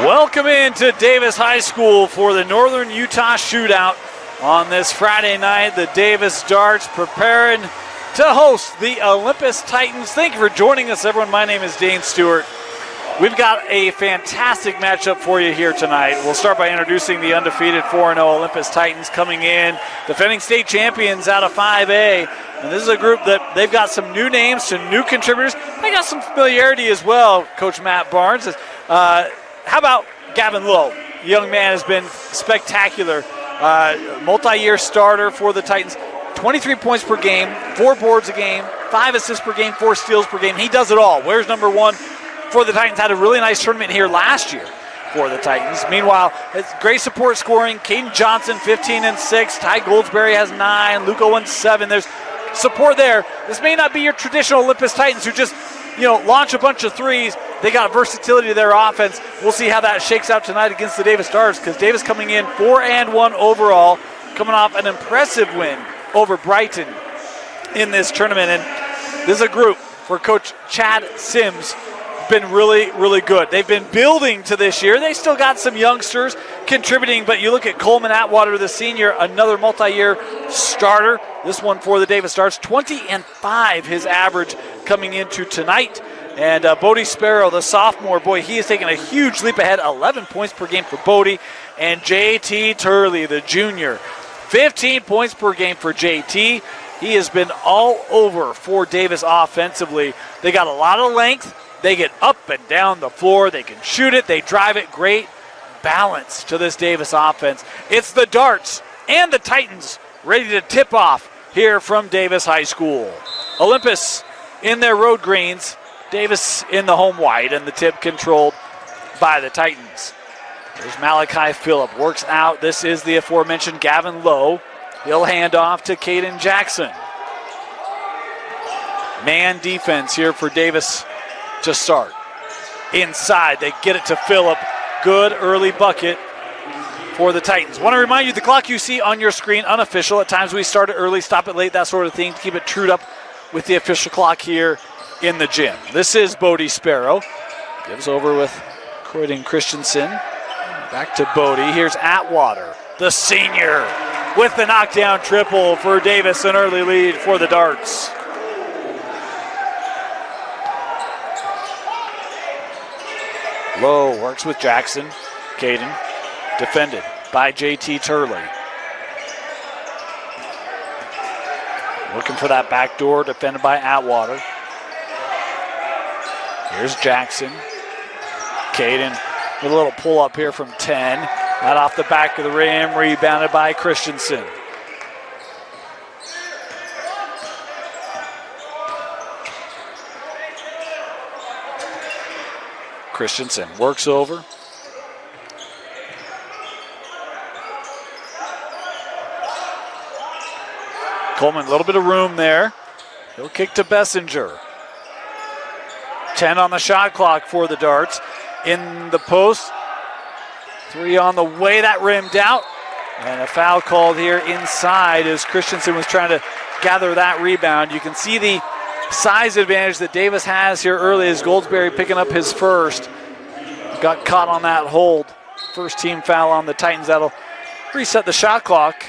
Welcome into Davis High School for the Northern Utah Shootout on this Friday night. The Davis Darts preparing to host the Olympus Titans. Thank you for joining us, everyone. My name is Dane Stewart. We've got a fantastic matchup for you here tonight. We'll start by introducing the undefeated 4-0 Olympus Titans coming in, defending state champions out of 5A. And this is a group that they've got some new names, some new contributors. They got some familiarity as well, Coach Matt Barnes. How about Gavin Lowe? The young man has been spectacular. Multi-year starter for the Titans. 23 points per game, 4 boards a game, 5 assists per game, 4 steals per game. He does it all. Wears number 1 for the Titans. Had a really nice tournament here last year for the Titans. Meanwhile, it's great support scoring. Caden Johnson, 15 and 6. Ty Goldsberry has 9. Luke Owen, 7. There's support there. This may not be your traditional Olympus Titans who just, launch a bunch of threes. They got versatility to their offense. We'll see how that shakes out tonight against the Davis Stars, because Davis coming in 4-1 overall, coming off an impressive win over Brighton in this tournament. And this is a group where Coach Chad Sims been really, really good. They've been building to this year. They still got some youngsters contributing, but you look at Coleman Atwater, the senior, another multi-year starter. This one for the Davis Stars, 20 and 5 his average coming into tonight. And Bodie Sparrow, the sophomore, boy, he has taken a huge leap ahead, 11 points per game for Bodie. And JT Turley, the junior, 15 points per game for JT. He has been all over for Davis offensively. They got a lot of length. They get up and down the floor. They can shoot it. They drive it. Great balance to this Davis offense. It's the Darts and the Titans ready to tip off here from Davis High School. Olympus in their road greens. Davis in the home white, and the tip controlled by the Titans. There's Malachi Phillip. Works out. This is the aforementioned Gavin Lowe. He'll hand off to Caden Jackson. Man defense here for Davis to start. Inside, they get it to Phillip. Good early bucket for the Titans. Want to remind you, the clock you see on your screen, unofficial. At times we start it early, stop it late, that sort of thing, to keep it trued up with the official clock here in the gym. This is Bodie Sparrow. Gives over with Croydon Christensen. Back to Bodie. Here's Atwater, the senior, with the knockdown triple for Davis, an early lead for the Darts. Lowe works with Jackson. Caden defended by JT Turley. Looking for that back door, defended by Atwater. Here's Jackson. Caden with a little pull up here from 10. Not off the back of the rim, rebounded by Christensen. Christensen works over. Coleman, a little bit of room there. He'll kick to Bessinger. 10 on the shot clock for the Darts. In the post. 3 on the way. That rimmed out. And a foul called here inside as Christensen was trying to gather that rebound. You can see the size advantage that Davis has here early as Goldsberry picking up his first. Got caught on that hold. First team foul on the Titans. That'll reset the shot clock.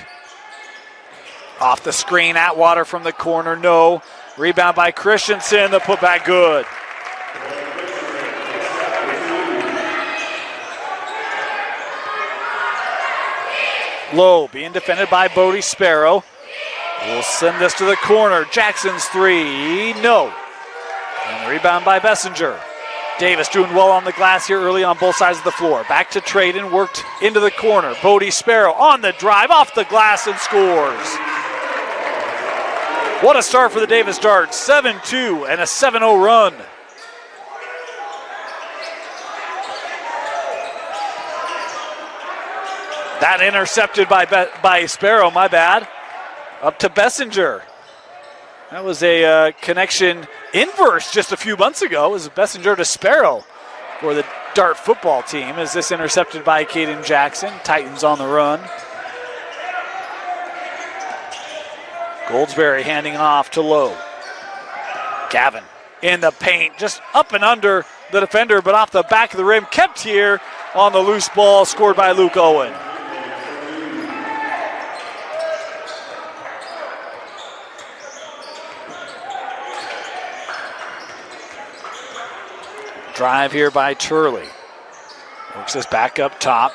Off the screen, Atwater from the corner, no. Rebound by Christensen, the putback good. Lowe being defended by Bodie Sparrow. We'll send this to the corner. Jackson's 3, no. And the rebound by Bessinger. Davis doing well on the glass here early on both sides of the floor. Back to Traden, worked into the corner. Bodie Sparrow on the drive, off the glass, and scores. What a start for the Davis Darts. 7-2 and a 7-0 run. That intercepted by Sparrow, my bad. Up to Bessinger. That was a connection inverse just a few months ago. It was Bessinger to Sparrow for the Dart football team. As this intercepted by Caden Jackson. Titans on the run. Goldsberry handing off to Lowe. Gavin in the paint, just up and under the defender, but off the back of the rim. Kept here on the loose ball scored by Luke Owen. Drive here by Turley. Works this back up top.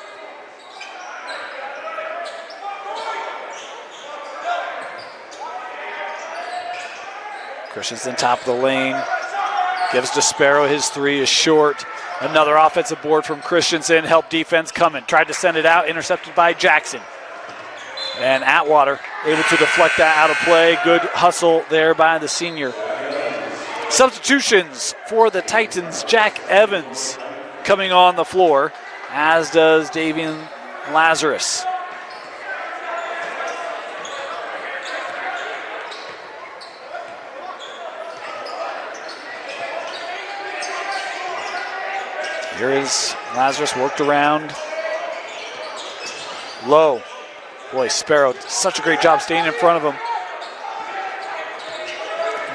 Christensen top of the lane. Gives to Sparrow. His three is short. Another offensive board from Christensen. Help defense coming. Tried to send it out. Intercepted by Jackson. And Atwater able to deflect that out of play. Good hustle there by the senior. Substitutions for the Titans. Jack Evans coming on the floor, as does Davian Lazarus. Here is Lazarus, worked around. Low. Boy, Sparrow, such a great job staying in front of him.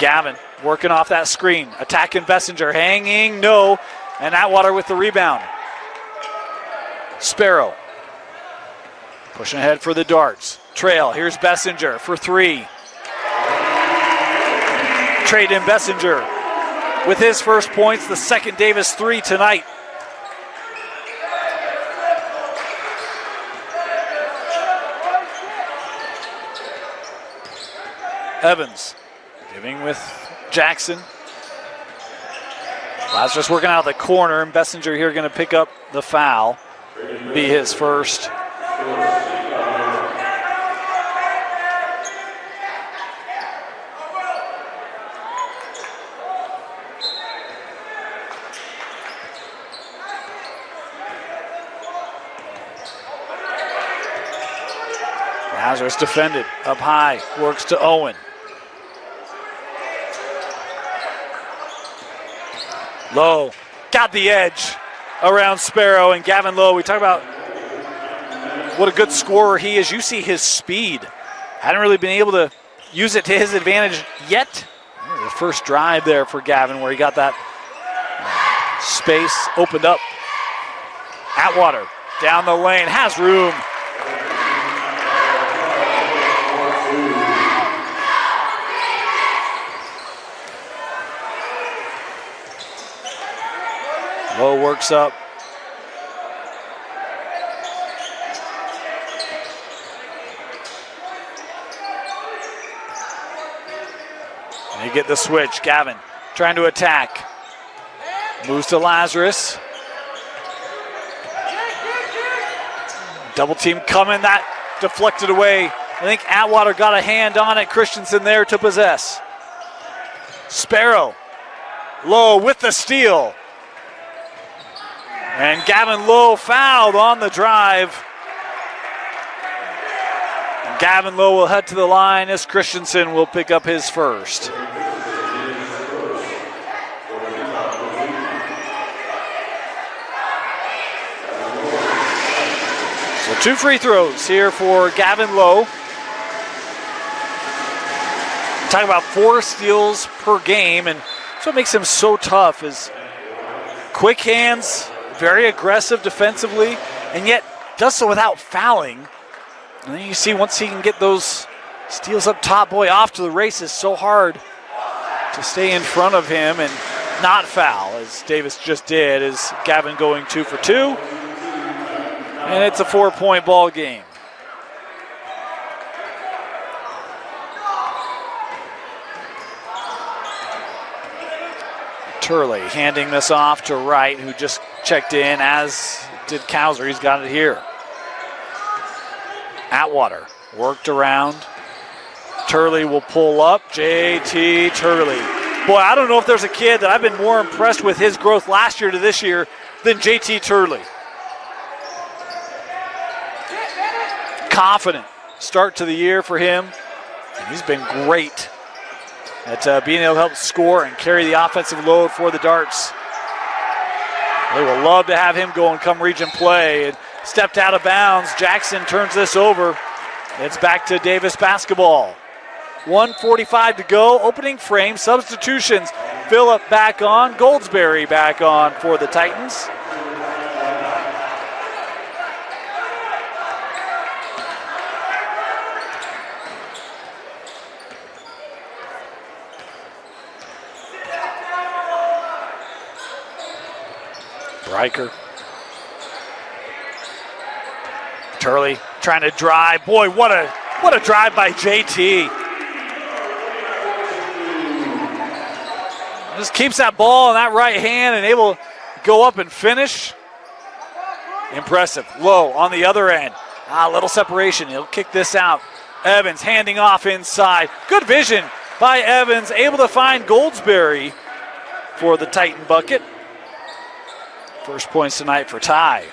Gavin working off that screen. Attacking Bessinger, hanging, no. And Atwater with the rebound. Sparrow pushing ahead for the darts. Trail, here's Bessinger for three. Trade in Bessinger with his first points, the second Davis three tonight. Evans giving with Jackson. Lazarus working out of the corner, and Bessinger here going to pick up the foul. Be his first. Lazarus defended up high, works to Owen. Lowe got the edge around Sparrow, and Gavin Lowe, we talk about what a good scorer he is. You see his speed. Hadn't really been able to use it to his advantage yet. The first drive there for Gavin where he got that space opened up. Atwater down the lane, has room. Lowe works up. And you get the switch. Gavin trying to attack. Moves to Lazarus. Double team coming. That deflected away. I think Atwater got a hand on it. Christensen there to possess. Sparrow. Lowe with the steal. And Gavin Lowe fouled on the drive. And Gavin Lowe will head to the line as Christensen will pick up his first. So 2 free throws here for Gavin Lowe. Talking about 4 steals per game, and that's what makes him so tough is quick hands, very aggressive defensively, and yet does so without fouling. And then you see once he can get those steals up top, boy, off to the races, so hard to stay in front of him and not foul, as Davis just did, as Gavin going 2 for 2. And it's a 4-point ball game. Turley handing this off to Wright, who just checked in, as did Kauser. He's got it here. Atwater worked around. Turley will pull up. JT Turley. Boy, I don't know if there's a kid that I've been more impressed with his growth last year to this year than JT Turley. Confident start to the year for him. And he's been great at being able to help score and carry the offensive load for the Darts. They will love to have him go and come region play. And stepped out of bounds. Jackson turns this over. It's back to Davis basketball. 1:45 to go. Opening frame. Substitutions. Phillip back on. Goldsberry back on for the Titans. Riker. Turley trying to drive. Boy, what a drive by JT. Just keeps that ball in that right hand and able to go up and finish. Impressive. Low on the other end. A little separation. He'll kick this out. Evans handing off inside. Good vision by Evans. Able to find Goldsberry for the Titan bucket. First points tonight for Ty.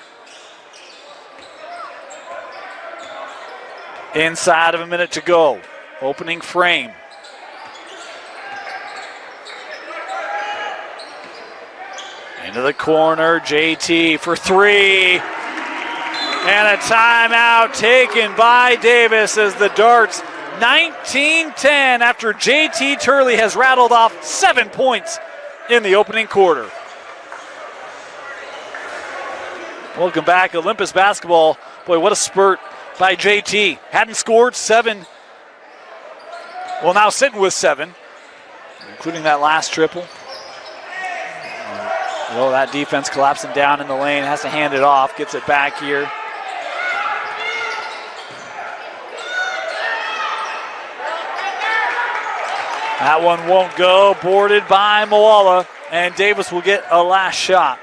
Inside of a minute to go. Opening frame. Into the corner, JT for three. And a timeout taken by Davis as the Darts 19-10 after JT Turley has rattled off 7 points in the opening quarter. Welcome back, Olympus basketball. Boy, what a spurt by JT. Hadn't scored 7. Well, now sitting with 7, including that last triple. Well, that defense collapsing down in the lane, has to hand it off, gets it back here. That one won't go, boarded by Moala, and Davis will get a last shot.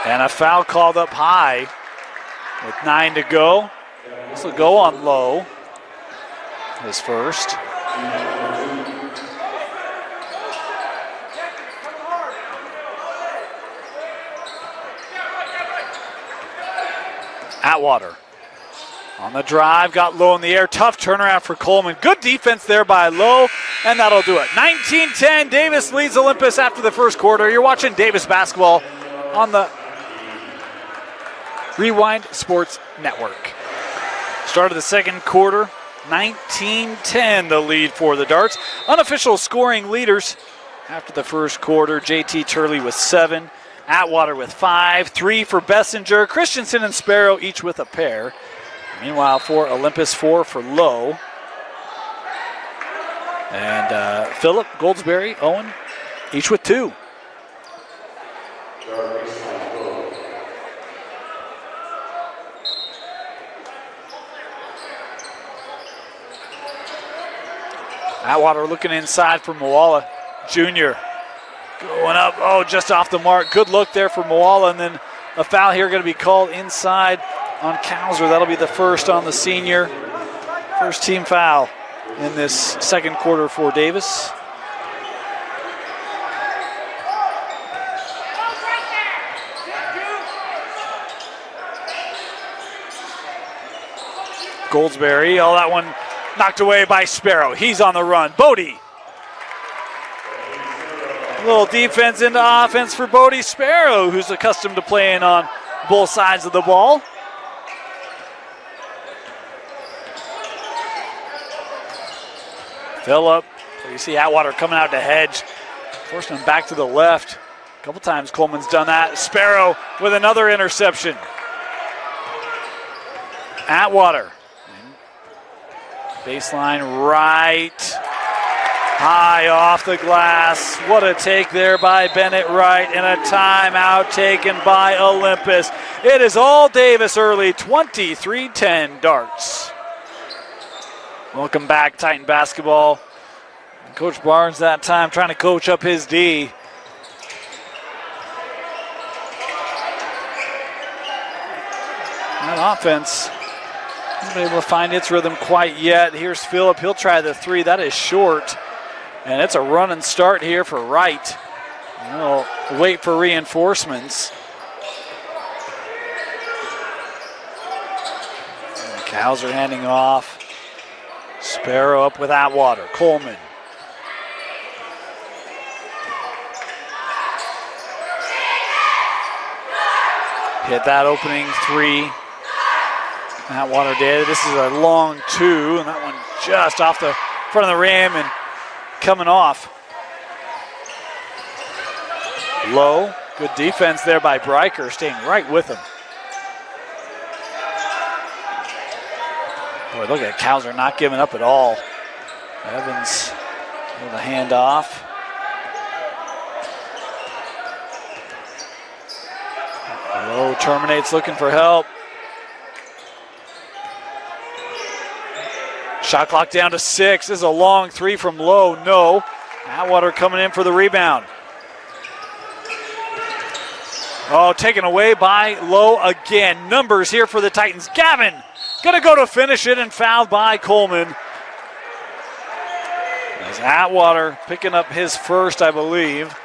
And a foul called up high with 9 to go. This will go on Low. His first. Atwater on the drive, got Low in the air. Tough turnaround for Coleman. Good defense there by Low, and that'll do it. 19-10, Davis leads Olympus after the first quarter. You're watching Davis basketball on the Rewind Sports Network. Start of the second quarter. 19-10 the lead for the Darts. Unofficial scoring leaders after the first quarter. JT Turley with 7, Atwater with 5, 3 for Bessinger, Christensen and Sparrow each with a pair. Meanwhile for Olympus, 4 for Low. And Phillip, Goldsberry, Owen each with 2. Atwater looking inside for Moala. Junior going up, just off the mark. Good look there for Moala, and then a foul here going to be called inside on Kauser. That'll be the first on the senior. First team foul in this second quarter for Davis. Goldsberry, that one knocked away by Sparrow. He's on the run. Bodie. A little defense into offense for Bodie Sparrow, who's accustomed to playing on both sides of the ball. Phillip. You see Atwater coming out to hedge, forcing him back to the left. A couple times Coleman's done that. Sparrow with another interception. Atwater. Baseline right. High off the glass. What a take there by Bennett Wright, and a timeout taken by Olympus. It is all Davis early, 23-10 Darts. Welcome back, Titan basketball. Coach Barnes that time trying to coach up his D. That offense hasn't been able to find its rhythm quite yet. Here's Phillip. He'll try the 3. That is short. And it's a run and start here for Wright. We'll wait for reinforcements. And Kauser handing off. Sparrow up with Atwater. Coleman. Hit that opening 3. Atwater did. This is a long 2, and that one just off the front of the rim and coming off. Low. Good defense there by Breiker, staying right with him. Boy, look at Kauser not giving up at all. Evans with a handoff. Lowe terminates, looking for help. Shot clock down to 6. This is a long three from Lowe. No. Atwater coming in for the rebound. Oh, taken away by Lowe again. Numbers here for the Titans. Gavin gonna go to finish it and fouled by Coleman. As Atwater picking up his first, I believe.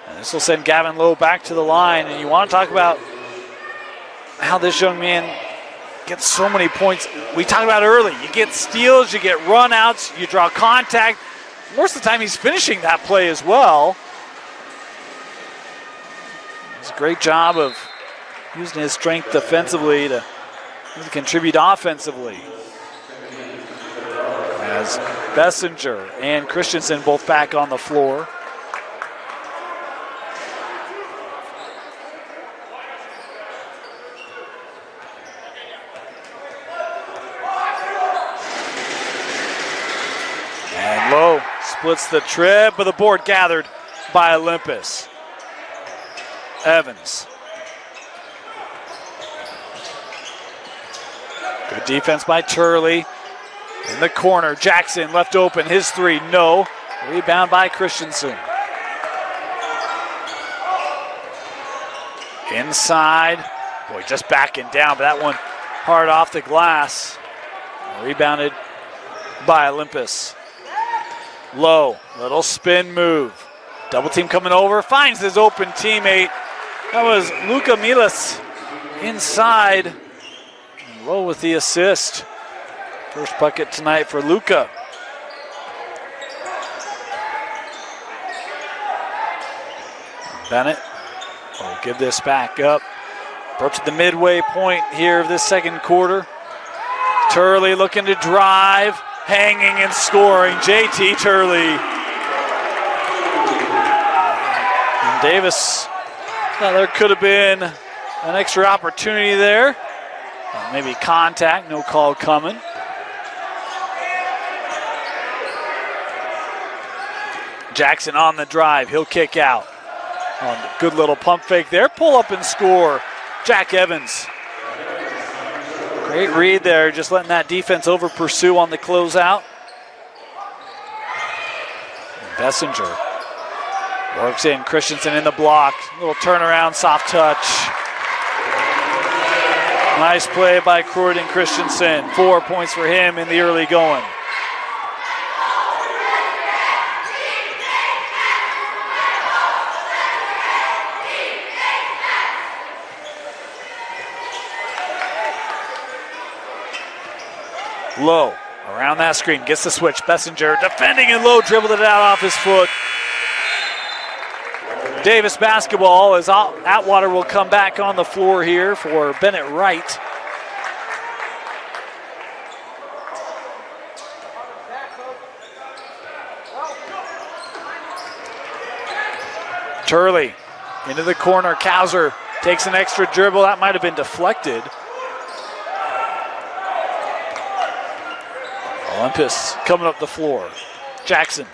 And this will send Gavin Lowe back to the line. And you want to talk about how this young man gets so many points. We talked about early. You get steals, you get run-outs, you draw contact. Most of the time he's finishing that play as well. It's a great job of using his strength defensively to contribute offensively. As Bessinger and Christensen both back on the floor. And Lowe splits the trip, but the board gathered by Olympus. Evans. Good defense by Turley. In the corner, Jackson left open, his three, no. Rebound by Christensen. Inside, boy, just backing down, but that one hard off the glass. Rebounded by Olympus. Lowe, little spin move. Double team coming over, finds his open teammate. That was Luka Milas inside. And Lowe with the assist. First bucket tonight for Luka. Bennett will give this back up. Approaching the midway point here of this second quarter. Turley looking to drive, hanging and scoring. JT Turley. And Davis, there could have been an extra opportunity there. Maybe contact, no call coming. Jackson on the drive, he'll kick out. Good little pump fake there, pull up and score. Jack Evans. Great read there, just letting that defense over pursue on the closeout. Bessinger works in, Christensen in the block. Little turnaround, soft touch. Nice play by Croydon Christensen. 4 points for him in the early going. Lowe around that screen, gets the switch. Bessinger defending and Lowe dribbled it out off his foot. Davis basketball as Atwater will come back on the floor here for Bennett Wright. Turley into the corner. Kauser takes an extra dribble. That might have been deflected. Olympus coming up the floor. Jackson.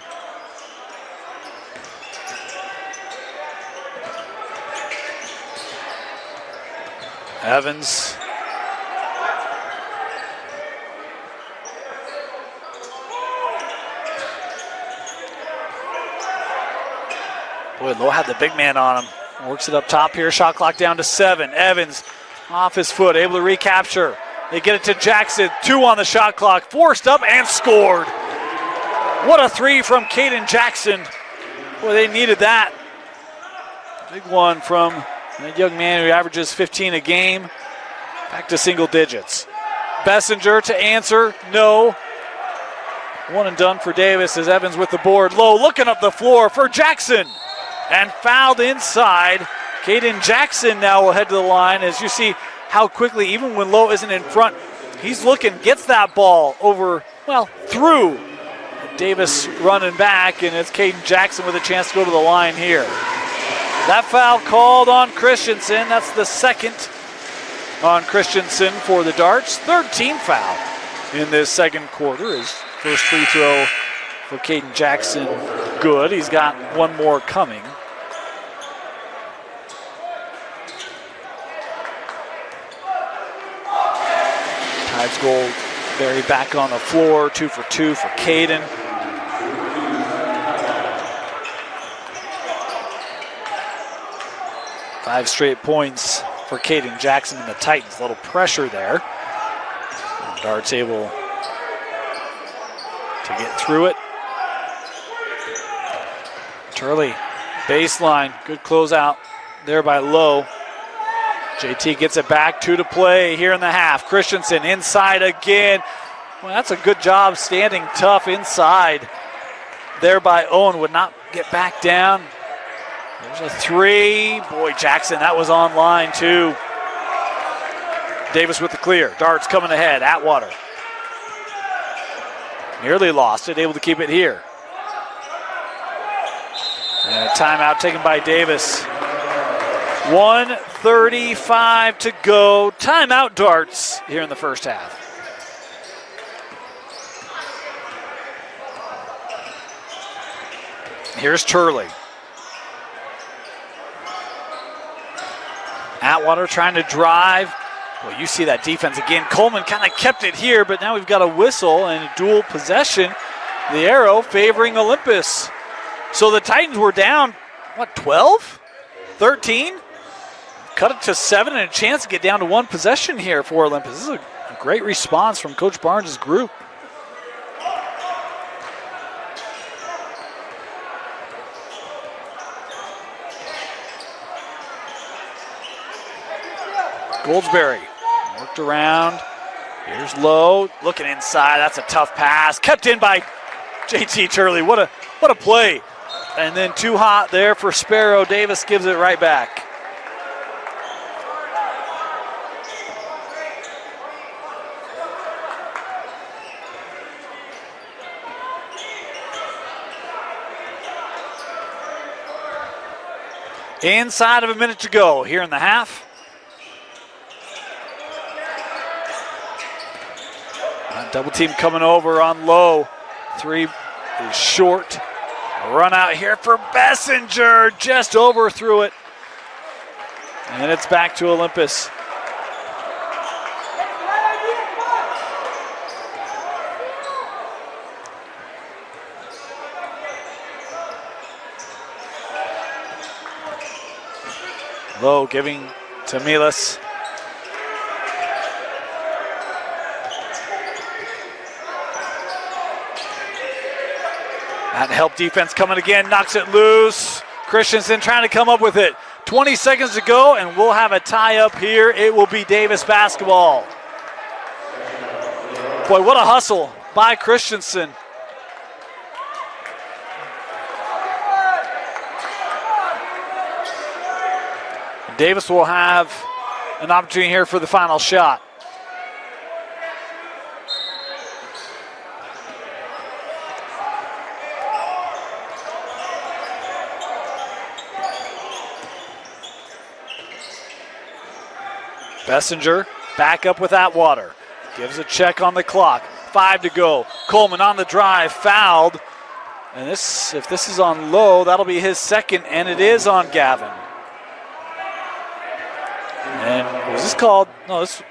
Evans. Boy, Lowe had the big man on him. Works it up top here. Shot clock down to 7. Evans off his foot, able to recapture. They get it to Jackson. 2 on the shot clock. Forced up and scored. What a 3 from Caden Jackson. Boy, they needed that. Big one from that young man who averages 15 a game. Back to single digits. Bessinger to answer. No. One and done for Davis as Evans with the board. Lowe looking up the floor for Jackson. And fouled inside. Caden Jackson now will head to the line as you see how quickly, even when Lowe isn't in front, he's looking, gets that ball over, well, through. Davis running back, and it's Caden Jackson with a chance to go to the line here. That foul called on Christensen. That's the second on Christensen for the Darts. Third team foul in this second quarter. His first free throw for Caden Jackson good. He's got one more coming. Tides goal, Berry back on the floor, 2 for 2 for Caden. Five straight points for Caden Jackson and the Titans. A little pressure there. And Dart's able to get through it. Turley, baseline, good closeout there by Lowe. JT gets it back, 2 to play here in the half. Christensen inside again. Well, that's a good job standing tough inside there by Owen. Would not get back down. There's a 3. Boy, Jackson, that was online too. Davis with the clear. Darts coming ahead. Atwater. Nearly lost it, able to keep it here. And a timeout taken by Davis. 1:35 to go. Timeout Darts here in the first half. Here's Turley. Atwater trying to drive. Well, you see that defense again. Coleman kind of kept it here, but now we've got a whistle and a dual possession. The arrow favoring Olympus. So the Titans were down, 12? 13? Cut it to 7 and a chance to get down to 1 possession here for Olympus. This is a great response from Coach Barnes' group. Goldsberry worked around. Here's Lowe looking inside. That's a tough pass. Kept in by JT Turley. What a play. And then too hot there for Sparrow. Davis gives it right back. Inside of a minute to go here in the half. Double team coming over on Lowe. 3 is short. A run out here for Bessinger. Just overthrew it. And it's back to Olympus. Lowe giving to Milas. That help defense coming again, knocks it loose. Christensen trying to come up with it. 20 seconds to go, and we'll have a tie up here. It will be Davis basketball. Boy, what a hustle by Christensen. Davis will have an opportunity here for the final shot. Bessinger back up with Atwater. Gives a check on the clock. 5 to go. Coleman on the drive, fouled. And this, if this is on Lowe, that'll be his second, and it is on Gavin. And was this called? No, this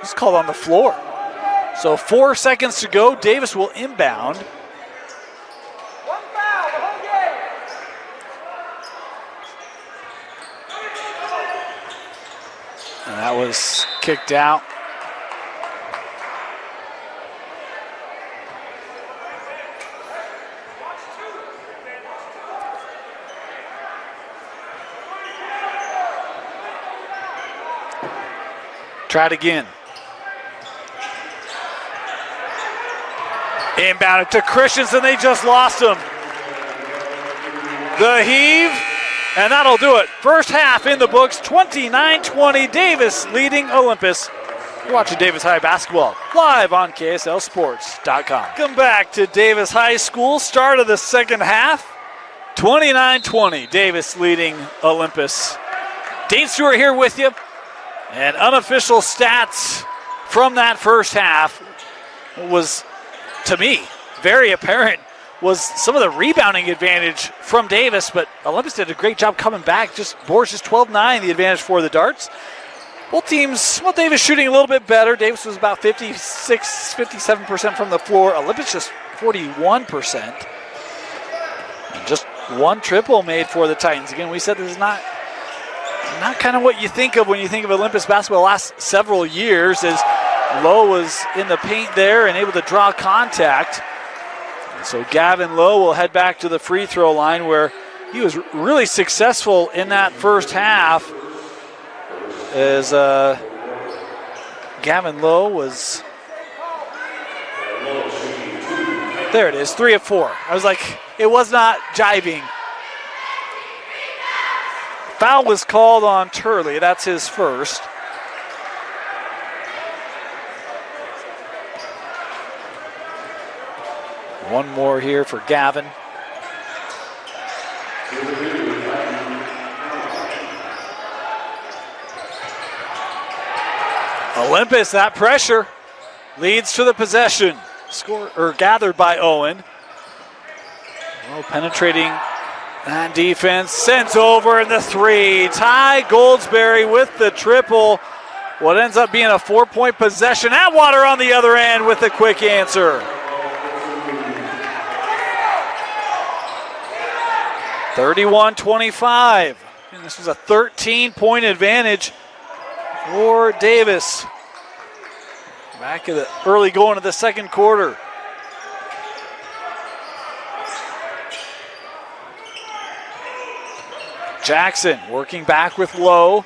is called on the floor. So 4 seconds to go. Davis will inbound. One foul, the whole game. And that was kicked out. Try it again. Inbounded to Christensen. They just lost him. The heave, and that'll do it. First half in the books, 29-20. Davis leading Olympus. You're watching Davis High basketball live on KSLSports.com. Welcome back to Davis High School. Start of the second half. 29-20. Davis leading Olympus. Dane Stewart here with you. And unofficial stats from that first half was, to me, very apparent was some of the rebounding advantage from Davis, but Olympus did a great job coming back. Boards just 12-9, the advantage for the Darts. Both teams, well, Davis shooting a little bit better. Davis was about 57% from the floor. Olympus just 41%. And just one triple made for the Titans. Again, we said this is not kind of what you think of when you think of Olympus basketball the last several years, as Lowe was in the paint there and able to draw contact. And so Gavin Lowe will head back to the free throw line, where he was really successful in that first half, as Gavin Lowe was, there it is, 3 of 4. I was like, it was not jiving. Foul was called on Turley. That's his first. One more here for Gavin. Olympus, that pressure leads to the possession. Gathered by Owen. Well, penetrating that defense, sent over in the 3. Ty Goldsberry with the triple. What ends up being a 4-point possession. Atwater on the other end with a quick answer. 31-25. And this was a 13-point advantage for Davis. Back at the early going of the second quarter. Jackson working back with Lowe.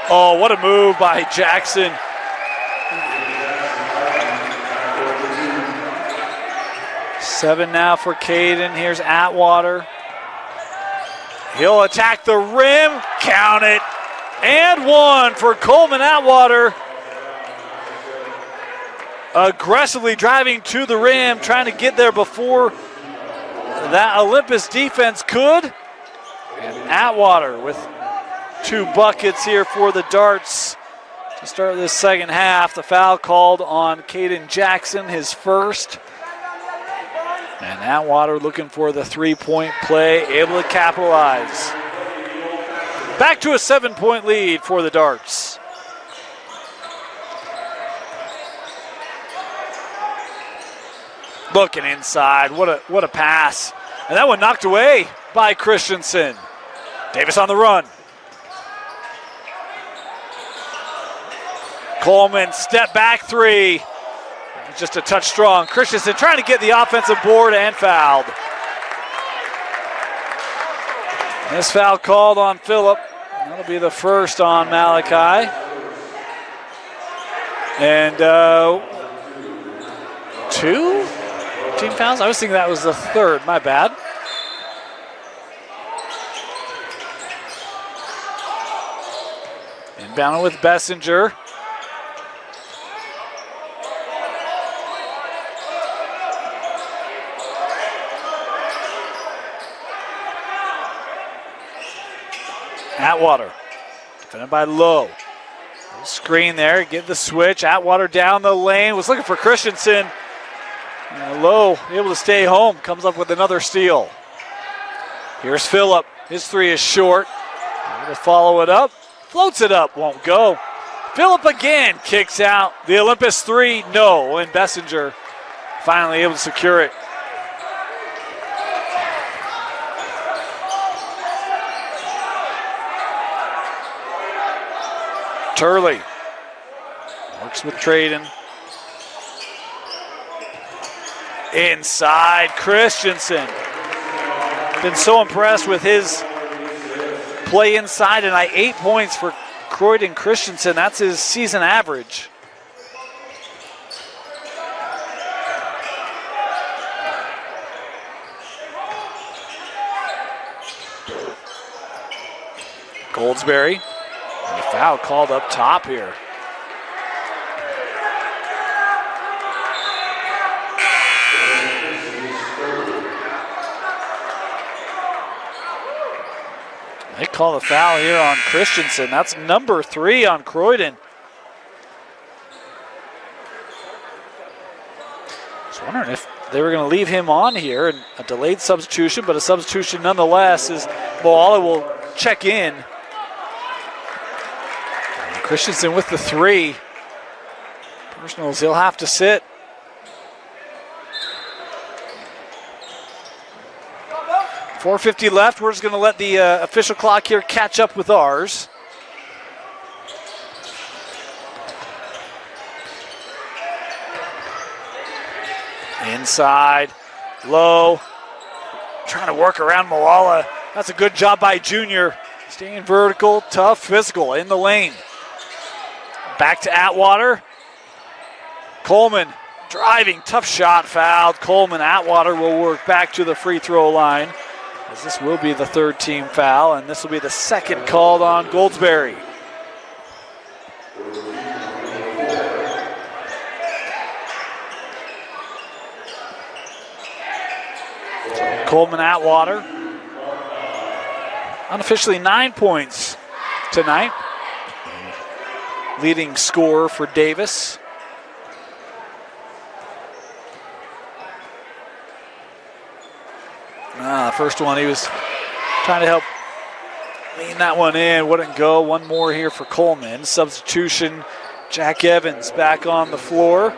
Oh, what a move by Jackson. Seven now for Caden. Here's Atwater. He'll attack the rim. Count it. And one for Coleman Atwater. Aggressively driving to the rim, trying to get there before that Olympus defense could. And Atwater with 2 buckets here for the Darts to start this second half. The foul called on Caden Jackson, his first. And Atwater looking for the 3-point play, able to capitalize. Back to a 7-point lead for the Darts. Looking inside, what a pass. And that one knocked away by Christensen. Davis on the run. Coleman, step back 3. Just a touch strong. Christensen trying to get the offensive board and fouled. This foul called on Phillip. That'll be the first on Malachi. And 2 team fouls? I was thinking that was the third. My bad. Inbound with Bessinger. Atwater, defended by Lowe. Screen there, get the switch. Atwater down the lane, was looking for Christensen. Lowe able to stay home, comes up with another steal. Here's Phillip, his 3 is short. Able to follow it up, floats it up, won't go. Phillip again kicks out. The Olympus 3, no, and Bessinger finally able to secure it. Turley works with Traden. Inside, Christensen. Been so impressed with his play inside tonight. 8 points for Croydon Christensen. That's his season average. Goldsberry. And a foul called up top here. They call the foul here on Christensen. That's number 3 on Croydon. I was wondering if they were going to leave him on here, and a delayed substitution, but a substitution nonetheless, as Moala will check in. And Christensen with the 3. Personals, he'll have to sit. .450 left. We're just going to let the official clock here catch up with ours. Inside, low, trying to work around Moala. That's a good job by Junior. Staying vertical, tough, physical in the lane. Back to Atwater. Coleman driving, tough shot, fouled. Coleman, Atwater will work back to the free throw line, as this will be the third team foul, and this will be the second called on Goldsberry. Coleman, Atwater, unofficially 9 points tonight. Leading scorer for Davis. The first one, he was trying to help lean that one in, wouldn't go. One more here for Coleman. Substitution, Jack Evans back on the floor.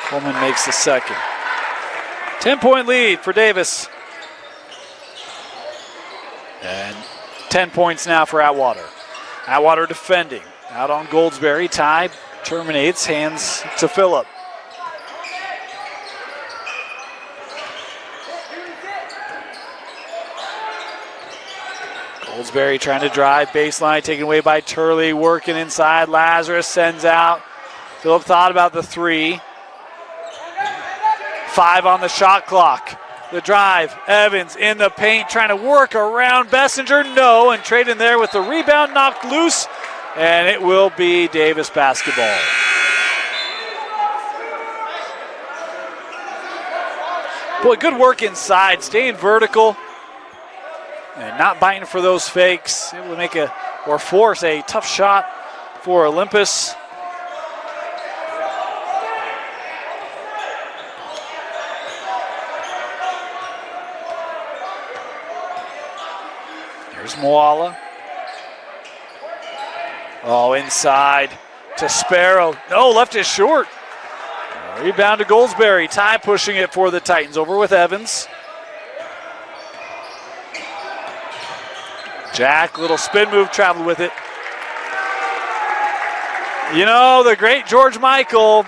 Coleman makes the second. 10-point lead for Davis. And 10 points now for Atwater. Atwater defending. Out on Goldsberry. Tie terminates. Hands to Phillip. Goldsberry trying to drive. Baseline taken away by Turley. Working inside. Lazarus sends out. Phillip thought about the 3. 5 on the shot clock. The drive, Evans in the paint, trying to work around Bessinger. No, and trade in there with the rebound knocked loose, and it will be Davis basketball. Boy, good work inside, staying vertical and not biting for those fakes. Able to make force a tough shot for Olympus. Here's Moala. Oh, inside to Sparrow. No, left is short. Rebound to Goldsberry. Ty pushing it for the Titans. Over with Evans. Jack, little spin move, traveled with it. You know, the great George Michael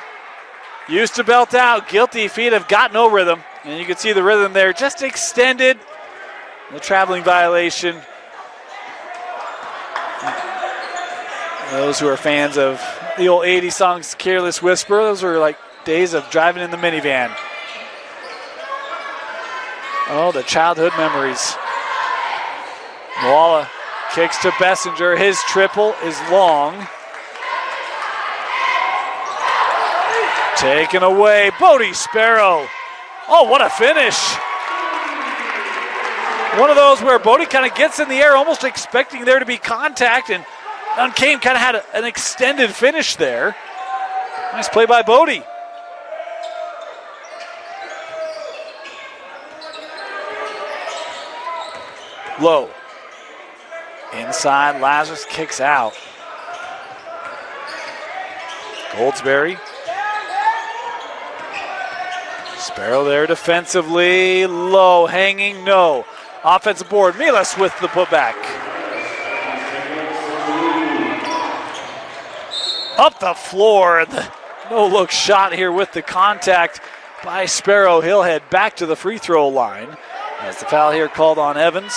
used to belt out, guilty feet have got no rhythm. And you can see the rhythm there, just extended. The traveling violation. Those who are fans of the old 80s songs, Careless Whisper, those were like days of driving in the minivan. Oh, the childhood memories. Moala kicks to Bessinger. His triple is long. Taken away. Bodie Sparrow. Oh, what a finish. One of those where Bodie kind of gets in the air, almost expecting there to be contact, and Duncame kind of had an extended finish there. Nice play by Bodie. Low. Inside, Lazarus kicks out. Goldsberry. Sparrow there defensively. Low, hanging, no. Offensive board, Milas with the putback. Up the floor, the no-look shot here with the contact by Sparrow. He'll head back to the free throw line. As the foul here called on Evans.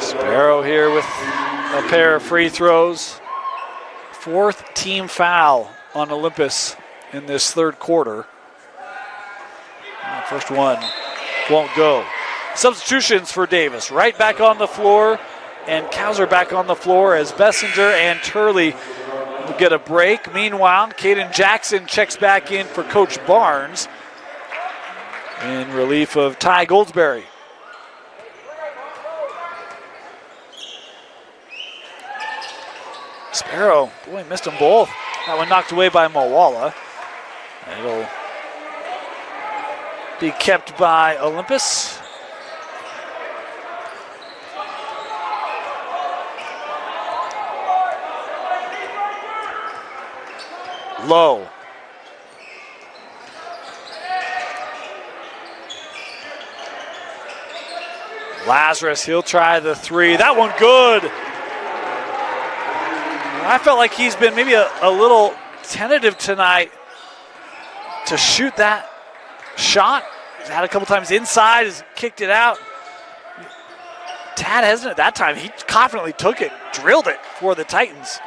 Sparrow here with a pair of free throws. Fourth team foul on Olympus in this third quarter. First one won't go. Substitutions for Davis. Right back on the floor, and Kauser back on the floor as Bessinger and Turley will get a break. Meanwhile, Caden Jackson checks back in for Coach Barnes in relief of Ty Goldsberry. Sparrow, boy, missed them both. That one knocked away by Moala. It'll be kept by Olympus. Low. Lazarus, he'll try the three. That one good. I felt like he's been maybe a little tentative tonight to shoot that shot. He's had a couple times inside, has kicked it out. Tad hesitant at that time. He confidently took it, drilled it for the Titans.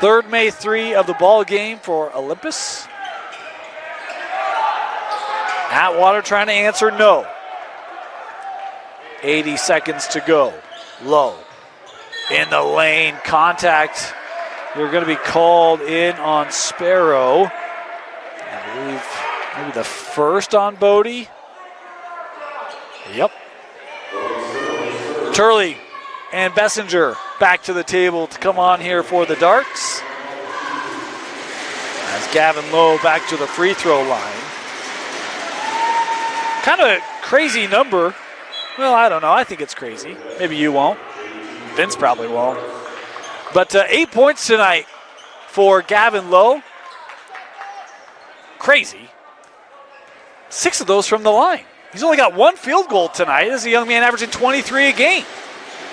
Third May 3 of the ball game for Olympus. Atwater trying to answer no. 80 seconds to go. Low. In the lane, contact. They're going to be called in on Sparrow. I believe maybe the first on Bodie. Yep. Turley and Bessinger back to the table to come on here for the Darts. As Gavin Lowe back to the free throw line. Kind of a crazy number. Well, I don't know. I think it's crazy. Maybe you won't. Vince probably won't. But 8 points tonight for Gavin Lowe. Crazy. 6 of those from the line. He's only got 1 field goal tonight. This is a young man averaging 23 a game.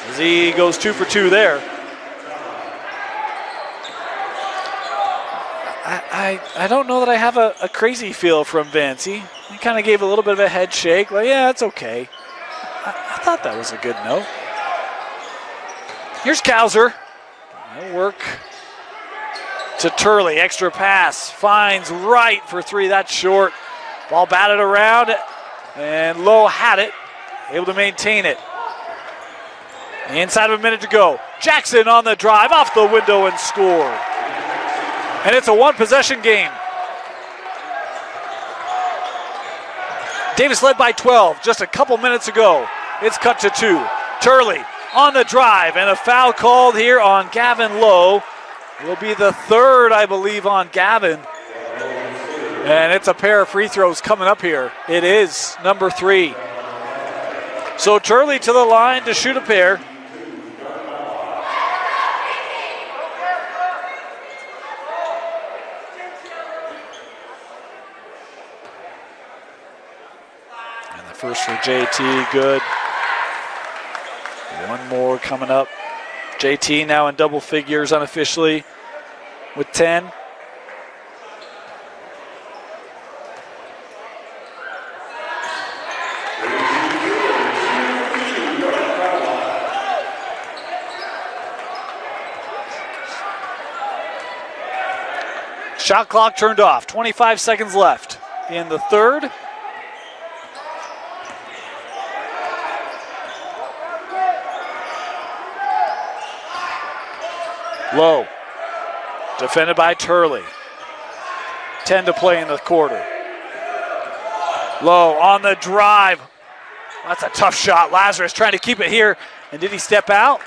As he goes 2 for 2 there. I don't know that I have a crazy feel from Vince. He kind of gave a little bit of a head shake. Like, yeah, it's okay. I thought that was a good note. Here's Kauser. He'll work to Turley. Extra pass. Finds right for 3. That's short. Ball batted around. And Lowe had it. Able to maintain it. Inside of a minute to go. Jackson on the drive. Off the window and scored. And it's a 1-possession game. Davis led by 12 just a couple minutes ago. It's cut to 2. Turley on the drive, and a foul called here on Gavin Lowe. Will be the 3rd, I believe, on Gavin. And it's a pair of free throws coming up here. It is number 3. So Turley to the line to shoot a pair. First for JT, good. 1 more coming up. JT now in double figures unofficially with 10. Shot clock turned off. 25 seconds left in the third. Lowe, defended by Turley. 10 to play in the quarter. Lowe on the drive. That's a tough shot. Lazarus trying to keep it here. And did he step out?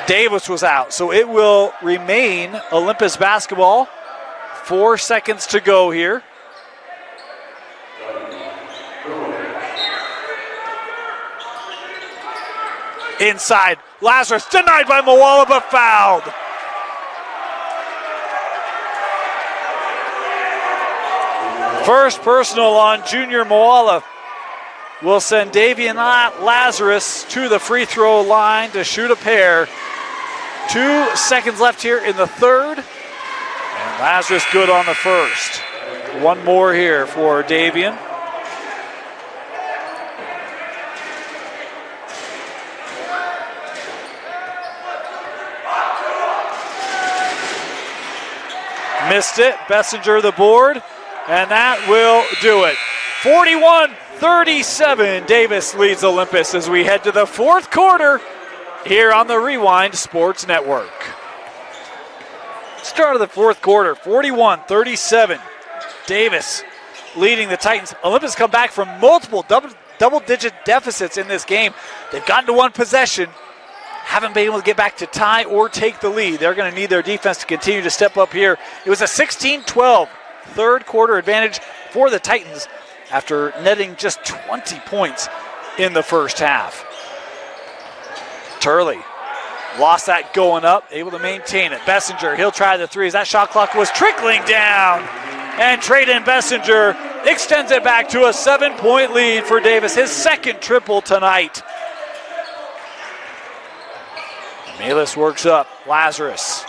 Davis was out. So it will remain Olympus basketball. 4 seconds to go here. Inside, Lazarus denied by Moala, but fouled. First personal on Junior Moala will send Davian Lazarus to the free throw line to shoot a pair. 2 seconds left here in the third. And Lazarus good on the first. 1 more here for Davian. Missed it. Bessinger the board, and that will do it. 41-39 41-37, Davis leads Olympus as we head to the fourth quarter here on the Rewind Sports Network. Start of the fourth quarter, 41-37. Davis leading the Titans. Olympus come back from multiple double-digit deficits in this game. They've gotten to one possession, haven't been able to get back to tie or take the lead. They're going to need their defense to continue to step up here. It was a 16-12 third quarter advantage for the Titans after netting just 20 points in the first half. Turley lost that going up, able to maintain it. Bessinger, he'll try the three as that shot clock was trickling down. And Trayden Bessinger extends it back to a 7-point lead for Davis, his second triple tonight. Melis works up, Lazarus.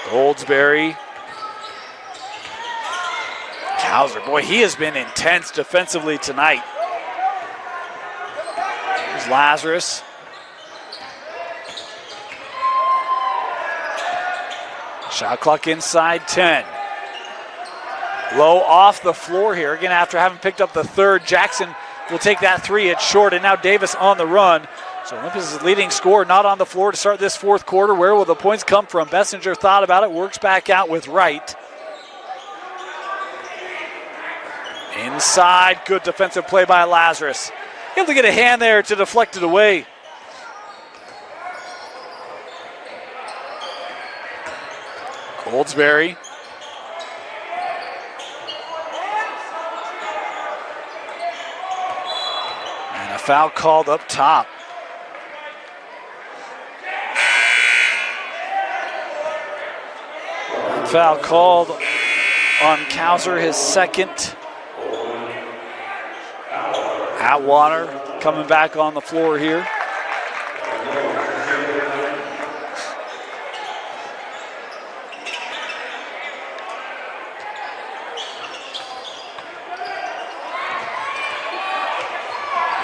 Goldsberry. Kauser, boy, he has been intense defensively tonight. Here's Lazarus. Shot clock inside 10. Low off the floor here. Again, after having picked up the third, Jackson will take that three. It's short, and now Davis on the run. So Olympus' leading scorer not on the floor to start this fourth quarter. Where will the points come from? Bessinger thought about it, works back out with Wright. Inside, good defensive play by Lazarus. Able to get a hand there to deflect it away. Goldsberry. And a foul called up top. Foul called on Kauser, his second. Atwater coming back on the floor here.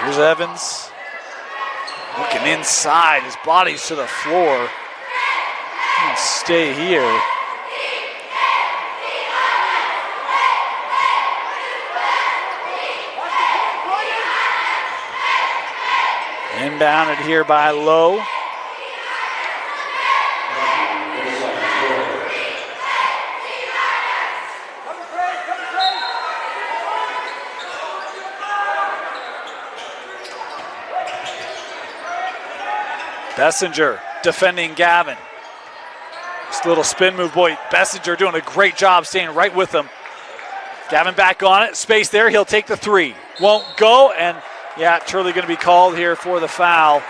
Here's Evans. Looking inside, his body's to the floor. He'll stay here. Inbounded here by Lowe. Bessinger defending Gavin. This little spin move, boy. Bessinger doing a great job staying right with him. Gavin back on it. Space there. He'll take the three. Won't go, and yeah, Turley going to be called here for the foul.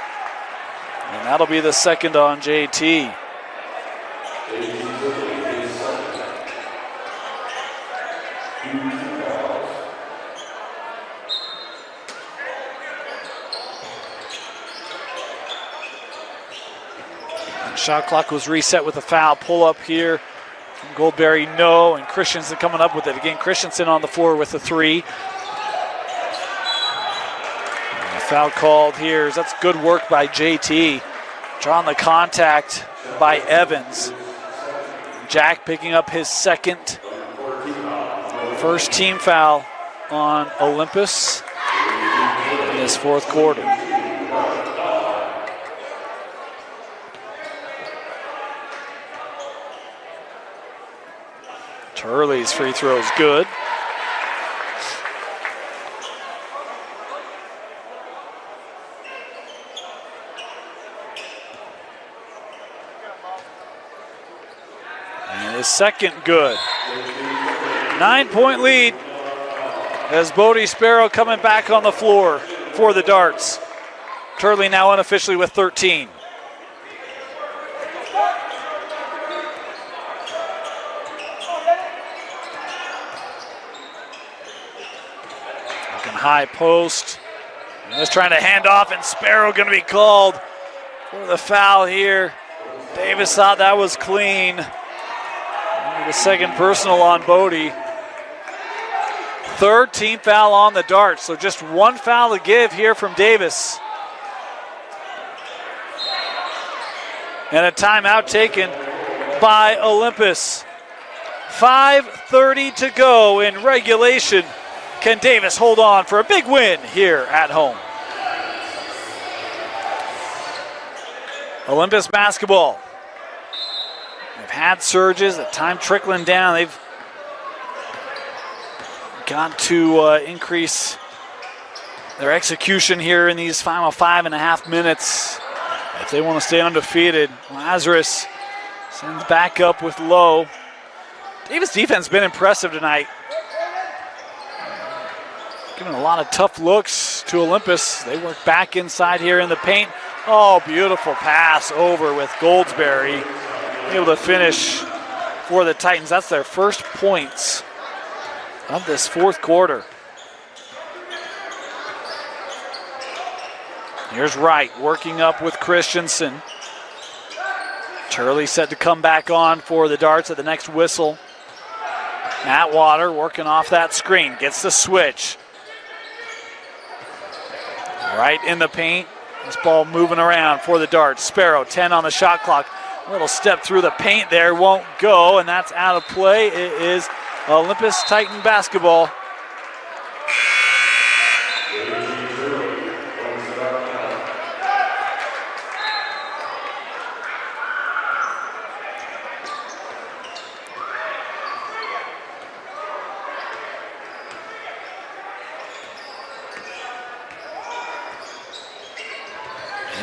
And that'll be the second on JT. And shot clock was reset with a foul. Pull up here from Goldberry, no. And Christensen coming up with it. Again, Christensen on the floor with the three. Foul called here. That's good work by JT. Drawing the contact by Evans. Jack picking up his second. First team foul on Olympus in this fourth quarter. Turley's free throw is good. His second good. 9-point lead as Bodie Sparrow coming back on the floor for the Darts. Turley now unofficially with 13. Looking high post. And just trying to hand off, and Sparrow going to be called for the foul here. Davis thought that was clean. The second personal on Bodie. Third team foul on the Darts, so just one foul to give here from Davis. And a timeout taken by Olympus. 5:30 to go in regulation Can Davis hold on for a big win here at home? Olympus basketball. They've had surges, at time trickling down. They've got to increase their execution here in these final 5.5 minutes. If they want to stay undefeated, Lazarus sends back up with Lowe. Davis' defense has been impressive tonight. Giving a lot of tough looks to Olympus. They work back inside here in the paint. Oh, beautiful pass over with Goldsberry. Able to finish for the Titans. That's their first points of this fourth quarter. Here's Wright working up with Christensen. Turley set to come back on for the Darts at the next whistle. Atwater working off that screen. Gets the switch. Right in the paint. This ball moving around for the Darts. Sparrow, 10 on the shot clock. A little step through the paint there, won't go, and that's out of play. It is Olympus Titan basketball.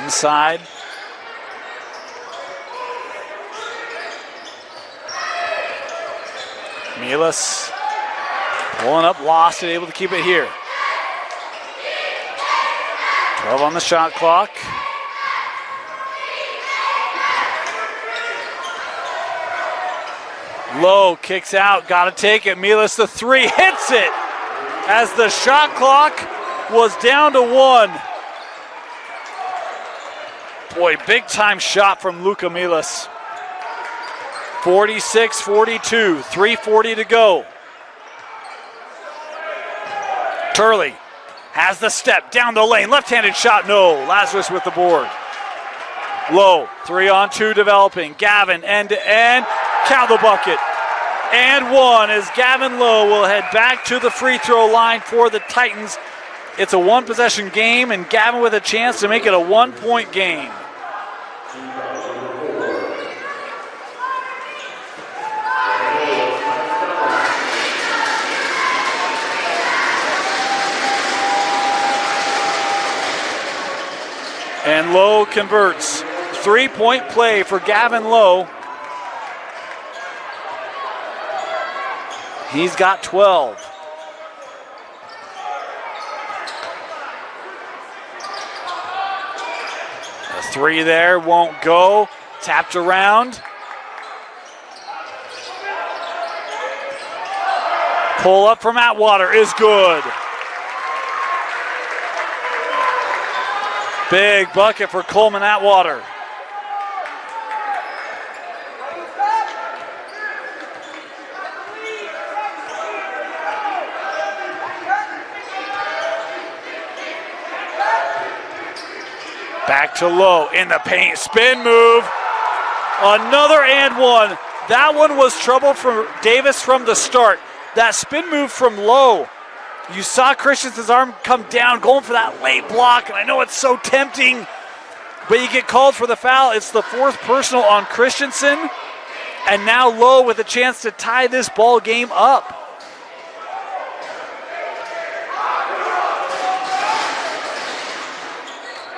Inside. Milas pulling up, lost it, able to keep it here. 12 on the shot clock. Lowe kicks out, got to take it. Milas the three, hits it as the shot clock was down to 1. Boy, big time shot from Luka Milas. 46-42, 3:40 to go. Turley has the step down the lane, left-handed shot, no. Lazarus with the board. Lowe, 3-on-2 developing. Gavin end-to-end, count the bucket. And 1 as Gavin Lowe will head back to the free throw line for the Titans. It's a one-possession game, and Gavin with a chance to make it a 1-point game. And Lowe converts. 3-point play for Gavin Lowe. He's got 12. The three there won't go. Tapped around. Pull up from Atwater is good. Big bucket for Coleman Atwater. Back to Lowe in the paint, spin move. Another and 1. That one was trouble for Davis from the start. That spin move from Lowe. You saw Christensen's arm come down, going for that late block, and I know it's so tempting, but you get called for the foul. It's the 4th personal on Christensen, and now Lowe with a chance to tie this ball game up.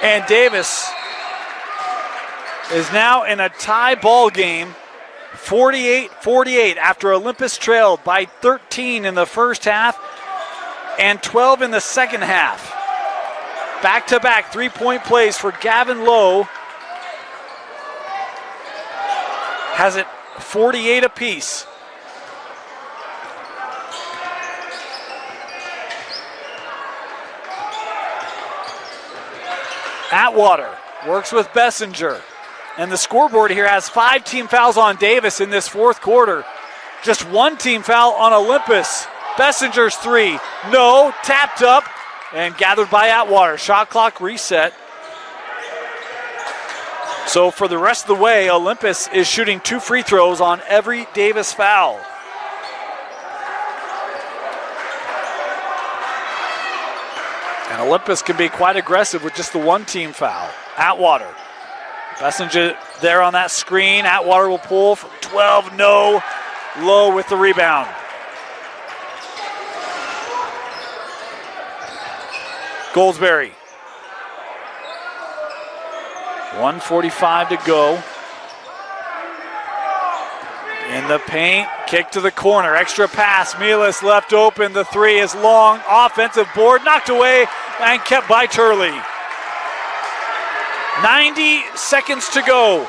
And Davis is now in a tie ball game, 48-48, after Olympus trailed by 13 in the first half and 12 in the second half. Back-to-back 3-point plays for Gavin Lowe. Has it 48 apiece. Atwater works with Bessinger. And the scoreboard here has 5 team fouls on Davis in this fourth quarter. Just 1 team foul on Olympus. Bessinger's 3, no, tapped up and gathered by Atwater. Shot clock reset. So for the rest of the way, Olympus is shooting 2 free throws on every Davis foul. And Olympus can be quite aggressive with just the one team foul. Atwater. Bessinger there on that screen. Atwater will pull from 12. No. Low with the rebound. Goldsberry. 1:45 to go. In the paint, kick to the corner, extra pass. Mielis left open. The three is long. Offensive board knocked away and kept by Turley. 90 seconds to go.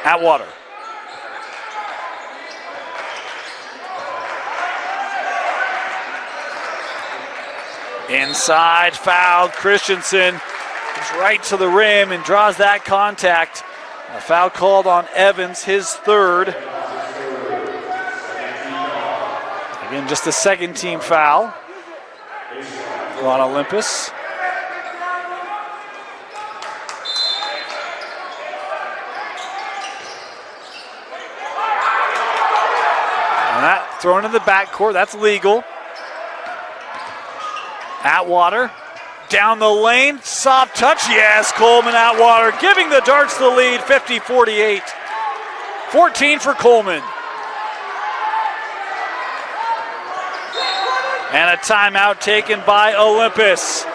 Atwater. Inside, fouled. Christensen is right to the rim and draws that contact. A foul called on Evans, his third. Again, just a second team foul on Olympus. And that thrown in the backcourt, that's legal. Atwater down the lane, soft touch, yes, Coleman Atwater giving the Darts the lead, 50-48. 14 for Coleman. And a timeout taken by Olympus.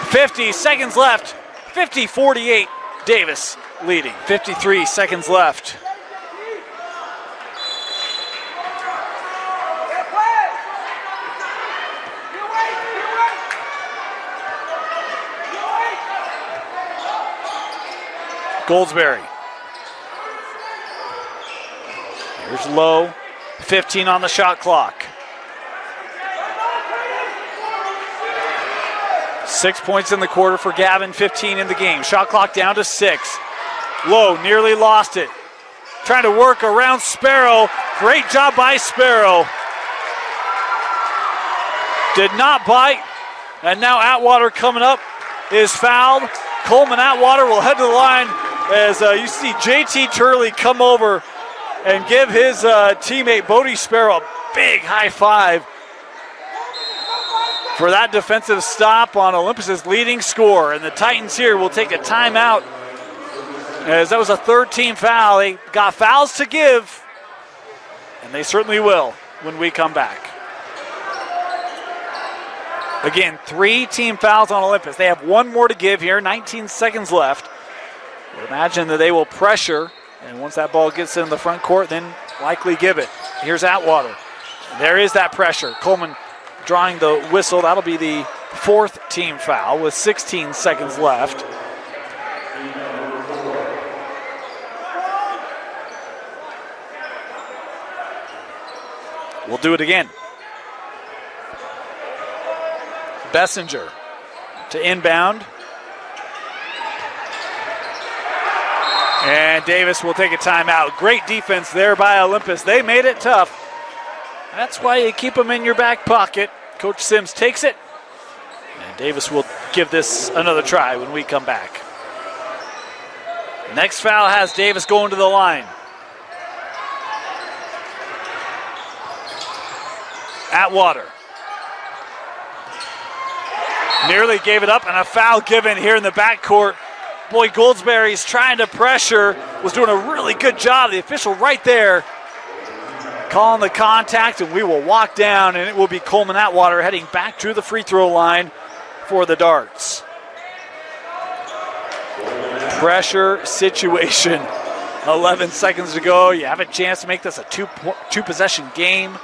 50 seconds left, 50-48, Davis leading, 53 seconds left. Goldsberry. Here's Lowe, 15 on the shot clock. 6 points in the quarter for Gavin, 15 in the game. Shot clock down to 6. Lowe nearly lost it. Trying to work around Sparrow. Great job by Sparrow. Did not bite. And now Atwater coming up is fouled. Coleman Atwater will head to the line as you see JT Turley come over and give his teammate Bodie Sparrow a big high five for that defensive stop on Olympus's leading scorer. And the Titans here will take a timeout as that was a third team foul. They got fouls to give, and they certainly will when we come back. Again, 3 team fouls on Olympus. They have one more to give here, 19 seconds left. I imagine that they will pressure, and once that ball gets in the front court, then likely give it. Here's Atwater. There is that pressure. Coleman drawing the whistle. That'll be the 4th team foul with 16 seconds left. We'll do it again. Bessinger to inbound. And Davis will take a timeout. Great defense there by Olympus. They made it tough. That's why you keep them in your back pocket. Coach Sims takes it. And Davis will give this another try when we come back. Next foul has Davis going to the line. Atwater. Nearly gave it up, and a foul given here in the backcourt. Boy, Goldsberry's trying to pressure, was doing a really good job. The official right there calling the contact, and we will walk down, and it will be Coleman Atwater heading back to the free throw line for the Darts. Pressure situation. 11 seconds to go. You have a chance to make this a two-possession game.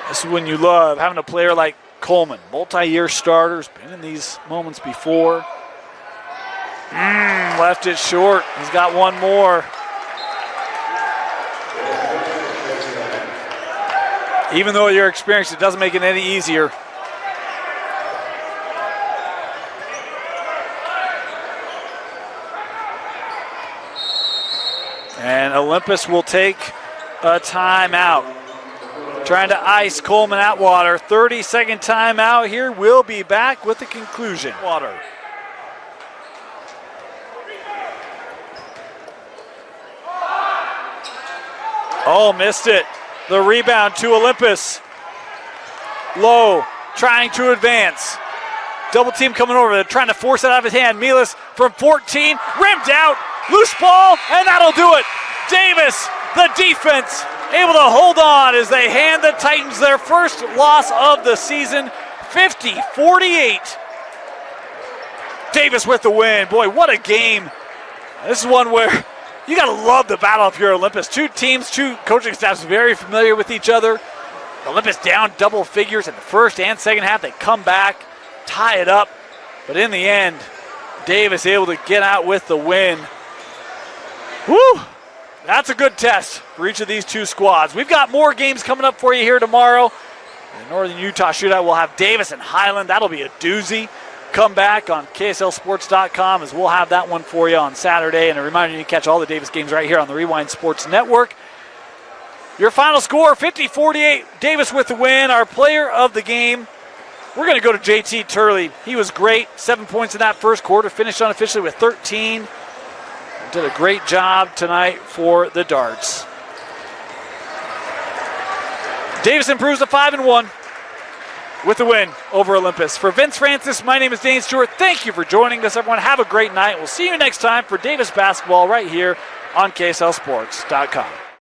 This is when you love having a player like Coleman, multi-year starters, been in these moments before. Left it short. He's got one more. Even though you're experienced, it doesn't make it any easier. And Olympus will take a timeout. trying to ice Coleman Atwater. 30-second timeout here. We'll be back with the conclusion. Water. Oh, missed it. The rebound to Olympus. Low, trying to advance. Double team coming over. They're trying to force it out of his hand. Milas from 14, rimmed out. Loose ball, and that'll do it. Davis, the defense, able to hold on as they hand the Titans their first loss of the season, 50-48. Davis with the win. Boy, what a game. This is one where you got to love the battle up here at Olympus. Two teams, two coaching staffs very familiar with each other. Olympus down double figures in the first and second half. They come back, tie it up. But in the end, Davis able to get out with the win. Woo! That's a good test for each of these two squads. We've got more games coming up for you here tomorrow. In the Northern Utah Shootout, we'll have Davis and Highland. That'll be a doozy. Come back on KSLSports.com as we'll have that one for you on Saturday. And a reminder, you can catch all the Davis games right here on the Rewind Sports Network. Your final score, 50-48. Davis with the win. Our player of the game, we're going to go to JT Turley. He was great. 7 points in that first quarter. Finished unofficially with 13. Did a great job tonight for the Darts. Davis improves to 5-1 with the win over Olympus. For Vince Francis, my name is Dane Stewart. Thank you for joining us, everyone. Have a great night. We'll see you next time for Davis basketball right here on KSLSports.com.